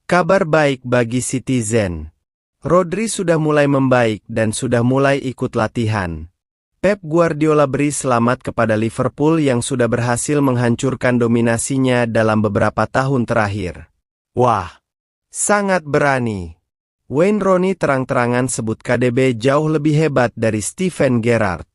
Kabar baik bagi Citizen. Rodri sudah mulai membaik dan sudah mulai ikut latihan. Pep Guardiola beri selamat kepada Liverpool yang sudah berhasil menghancurkan dominasinya dalam beberapa tahun terakhir. Wah, sangat berani. Wayne Rooney terang-terangan sebut KDB jauh lebih hebat dari Steven Gerrard.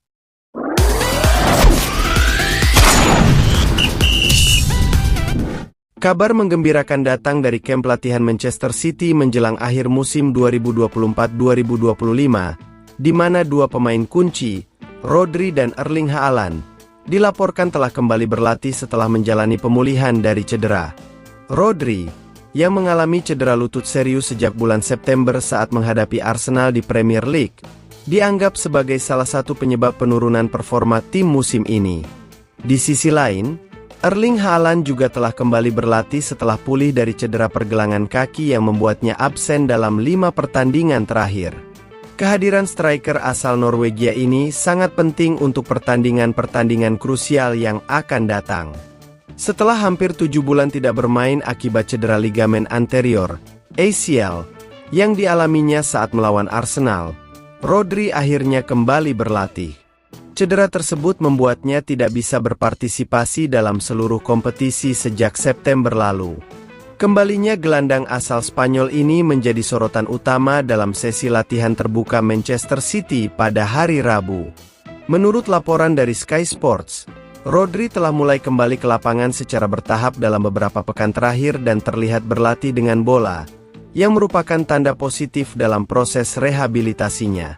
Kabar menggembirakan datang dari kamp latihan Manchester City menjelang akhir musim 2024-2025, di mana dua pemain kunci, Rodri dan Erling Haaland, dilaporkan telah kembali berlatih setelah menjalani pemulihan dari cedera. Rodri, yang mengalami cedera lutut serius sejak bulan September saat menghadapi Arsenal di Premier League, dianggap sebagai salah satu penyebab penurunan performa tim musim ini. Di sisi lain, Erling Haaland juga telah kembali berlatih setelah pulih dari cedera pergelangan kaki yang membuatnya absen dalam 5 pertandingan terakhir. Kehadiran striker asal Norwegia ini sangat penting untuk pertandingan-pertandingan krusial yang akan datang. Setelah hampir 7 bulan tidak bermain akibat cedera ligamen anterior, ACL, yang dialaminya saat melawan Arsenal, Rodri akhirnya kembali berlatih. Cedera tersebut membuatnya tidak bisa berpartisipasi dalam seluruh kompetisi sejak September lalu. Kembalinya gelandang asal Spanyol ini menjadi sorotan utama dalam sesi latihan terbuka Manchester City pada hari Rabu. Menurut laporan dari Sky Sports, Rodri telah mulai kembali ke lapangan secara bertahap dalam beberapa pekan terakhir dan terlihat berlatih dengan bola, yang merupakan tanda positif dalam proses rehabilitasinya.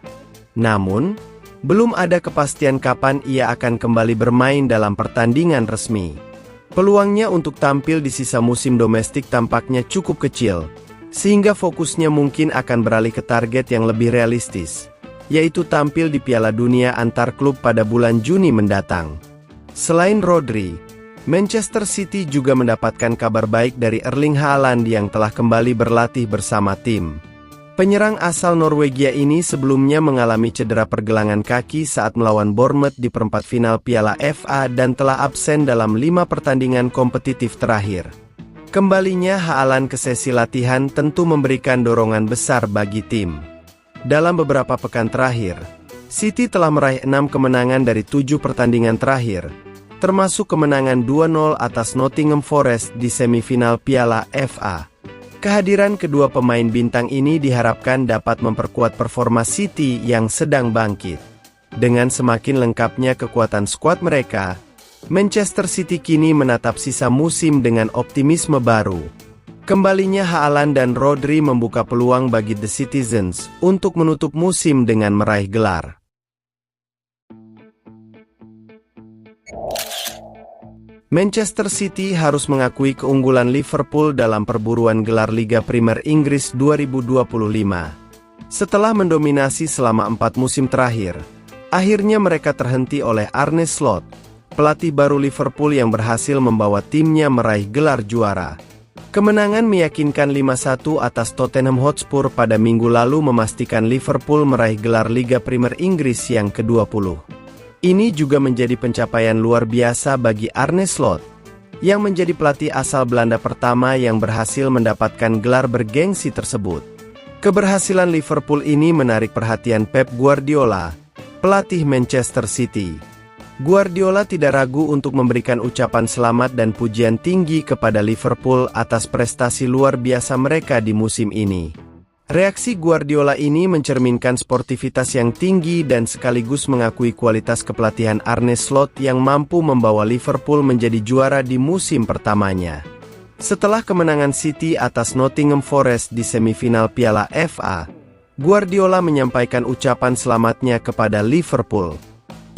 Namun, belum ada kepastian kapan ia akan kembali bermain dalam pertandingan resmi. Peluangnya untuk tampil di sisa musim domestik tampaknya cukup kecil, sehingga fokusnya mungkin akan beralih ke target yang lebih realistis, yaitu tampil di Piala Dunia antar klub pada bulan Juni mendatang. Selain Rodri, Manchester City juga mendapatkan kabar baik dari Erling Haaland yang telah kembali berlatih bersama tim. Penyerang asal Norwegia ini sebelumnya mengalami cedera pergelangan kaki saat melawan Bournemouth di perempat final Piala FA dan telah absen dalam 5 pertandingan kompetitif terakhir. Kembalinya Haaland ke sesi latihan tentu memberikan dorongan besar bagi tim. Dalam beberapa pekan terakhir, City telah meraih 6 kemenangan dari 7 pertandingan terakhir, termasuk kemenangan 2-0 atas Nottingham Forest di semifinal Piala FA. Kehadiran kedua pemain bintang ini diharapkan dapat memperkuat performa City yang sedang bangkit. Dengan semakin lengkapnya kekuatan skuad mereka, Manchester City kini menatap sisa musim dengan optimisme baru. Kembalinya Haaland dan Rodri membuka peluang bagi The Citizens untuk menutup musim dengan meraih gelar. Manchester City harus mengakui keunggulan Liverpool dalam perburuan gelar Liga Primer Inggris 2025. Setelah mendominasi selama 4 musim terakhir, akhirnya mereka terhenti oleh Arne Slot, pelatih baru Liverpool yang berhasil membawa timnya meraih gelar juara. Kemenangan meyakinkan 5-1 atas Tottenham Hotspur pada minggu lalu memastikan Liverpool meraih gelar Liga Primer Inggris yang ke-20. Ini juga menjadi pencapaian luar biasa bagi Arne Slot, yang menjadi pelatih asal Belanda pertama yang berhasil mendapatkan gelar bergengsi tersebut. Keberhasilan Liverpool ini menarik perhatian Pep Guardiola, pelatih Manchester City. Guardiola tidak ragu untuk memberikan ucapan selamat dan pujian tinggi kepada Liverpool atas prestasi luar biasa mereka di musim ini. Reaksi Guardiola ini mencerminkan sportivitas yang tinggi dan sekaligus mengakui kualitas kepelatihan Arne Slot yang mampu membawa Liverpool menjadi juara di musim pertamanya. Setelah kemenangan City atas Nottingham Forest di semifinal Piala FA, Guardiola menyampaikan ucapan selamatnya kepada Liverpool.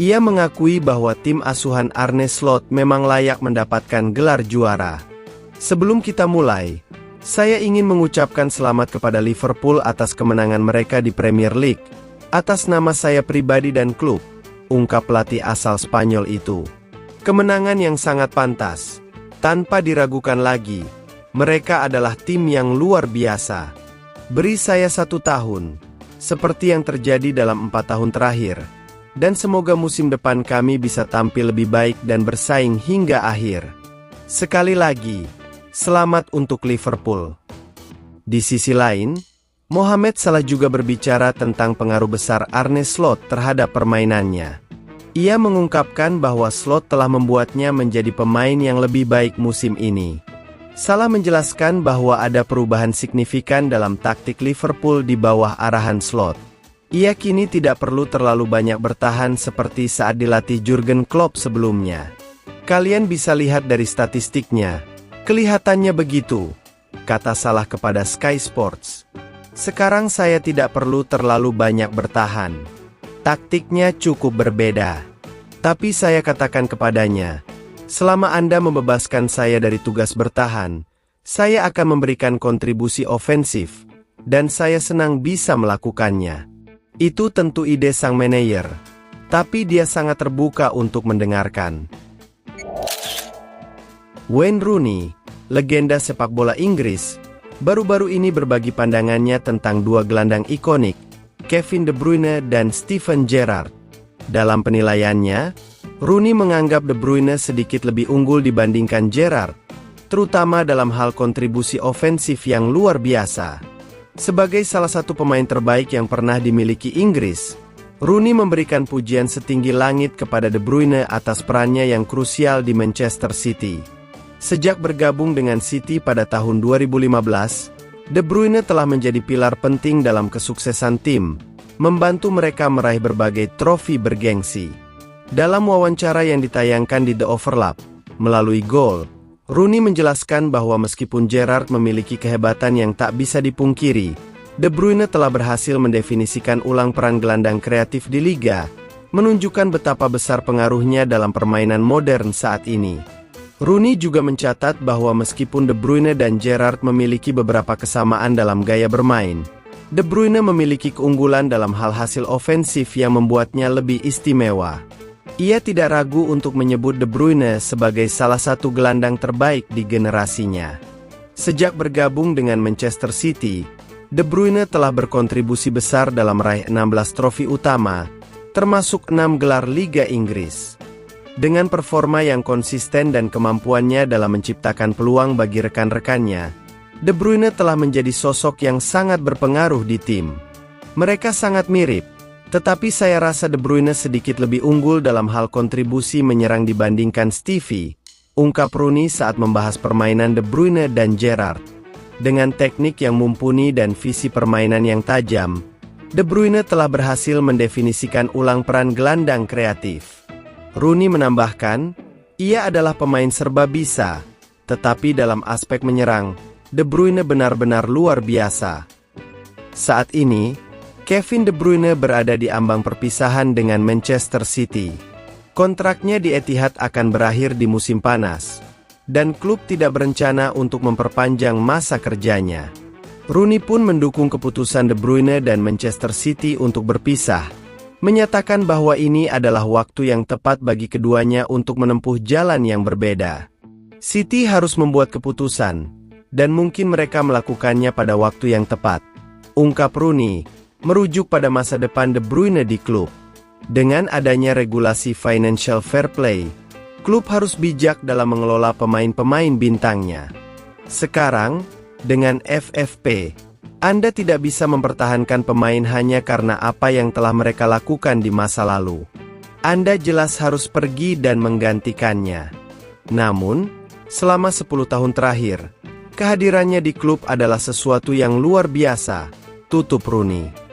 Ia mengakui bahwa tim asuhan Arne Slot memang layak mendapatkan gelar juara. Sebelum kita mulai, saya ingin mengucapkan selamat kepada Liverpool atas kemenangan mereka di Premier League, atas nama saya pribadi dan klub, ungkap pelatih asal Spanyol itu. Kemenangan yang sangat pantas, tanpa diragukan lagi, mereka adalah tim yang luar biasa. Beri saya 1 tahun, seperti yang terjadi dalam 4 tahun terakhir, dan semoga musim depan kami bisa tampil lebih baik dan bersaing hingga akhir. Sekali lagi, selamat untuk Liverpool. Di sisi lain, Mohamed Salah juga berbicara tentang pengaruh besar Arne Slot terhadap permainannya. Ia mengungkapkan bahwa Slot telah membuatnya menjadi pemain yang lebih baik musim ini. Salah menjelaskan bahwa ada perubahan signifikan dalam taktik Liverpool di bawah arahan Slot. Ia kini tidak perlu terlalu banyak bertahan seperti saat dilatih Jurgen Klopp sebelumnya. Kalian bisa lihat dari statistiknya. Kelihatannya begitu, kata Salah kepada Sky Sports. Sekarang saya tidak perlu terlalu banyak bertahan. Taktiknya cukup berbeda. Tapi saya katakan kepadanya, selama Anda membebaskan saya dari tugas bertahan, saya akan memberikan kontribusi ofensif, dan saya senang bisa melakukannya. Itu tentu ide sang manajer, tapi dia sangat terbuka untuk mendengarkan. Wayne Rooney, legenda sepak bola Inggris, baru-baru ini berbagi pandangannya tentang dua gelandang ikonik, Kevin De Bruyne dan Steven Gerrard. Dalam penilaiannya, Rooney menganggap De Bruyne sedikit lebih unggul dibandingkan Gerrard, terutama dalam hal kontribusi ofensif yang luar biasa. Sebagai salah satu pemain terbaik yang pernah dimiliki Inggris, Rooney memberikan pujian setinggi langit kepada De Bruyne atas perannya yang krusial di Manchester City. Sejak bergabung dengan City pada tahun 2015, De Bruyne telah menjadi pilar penting dalam kesuksesan tim, membantu mereka meraih berbagai trofi bergengsi. Dalam wawancara yang ditayangkan di The Overlap, melalui Goal, Rooney menjelaskan bahwa meskipun Gerrard memiliki kehebatan yang tak bisa dipungkiri, De Bruyne telah berhasil mendefinisikan ulang peran gelandang kreatif di liga, menunjukkan betapa besar pengaruhnya dalam permainan modern saat ini. Rooney juga mencatat bahwa meskipun De Bruyne dan Gerrard memiliki beberapa kesamaan dalam gaya bermain, De Bruyne memiliki keunggulan dalam hal hasil ofensif yang membuatnya lebih istimewa. Ia tidak ragu untuk menyebut De Bruyne sebagai salah satu gelandang terbaik di generasinya. Sejak bergabung dengan Manchester City, De Bruyne telah berkontribusi besar dalam meraih 16 trofi utama, termasuk 6 gelar Liga Inggris. Dengan performa yang konsisten dan kemampuannya dalam menciptakan peluang bagi rekan-rekannya, De Bruyne telah menjadi sosok yang sangat berpengaruh di tim. Mereka sangat mirip, tetapi saya rasa De Bruyne sedikit lebih unggul dalam hal kontribusi menyerang dibandingkan Stevie, ungkap Rooney saat membahas permainan De Bruyne dan Gerrard. Dengan teknik yang mumpuni dan visi permainan yang tajam, De Bruyne telah berhasil mendefinisikan ulang peran gelandang kreatif. Rooney menambahkan, ia adalah pemain serba bisa, tetapi dalam aspek menyerang, De Bruyne benar-benar luar biasa. Saat ini, Kevin De Bruyne berada di ambang perpisahan dengan Manchester City. Kontraknya di Etihad akan berakhir di musim panas, dan klub tidak berencana untuk memperpanjang masa kerjanya. Rooney pun mendukung keputusan De Bruyne dan Manchester City untuk berpisah, menyatakan bahwa ini adalah waktu yang tepat bagi keduanya untuk menempuh jalan yang berbeda. City harus membuat keputusan, dan mungkin mereka melakukannya pada waktu yang tepat, ungkap Rooney, merujuk pada masa depan De Bruyne di klub. Dengan adanya regulasi financial fair play, klub harus bijak dalam mengelola pemain-pemain bintangnya. Sekarang, dengan FFP, Anda tidak bisa mempertahankan pemain hanya karena apa yang telah mereka lakukan di masa lalu. Anda jelas harus pergi dan menggantikannya. Namun, selama 10 tahun terakhir, kehadirannya di klub adalah sesuatu yang luar biasa, tutup Rooney.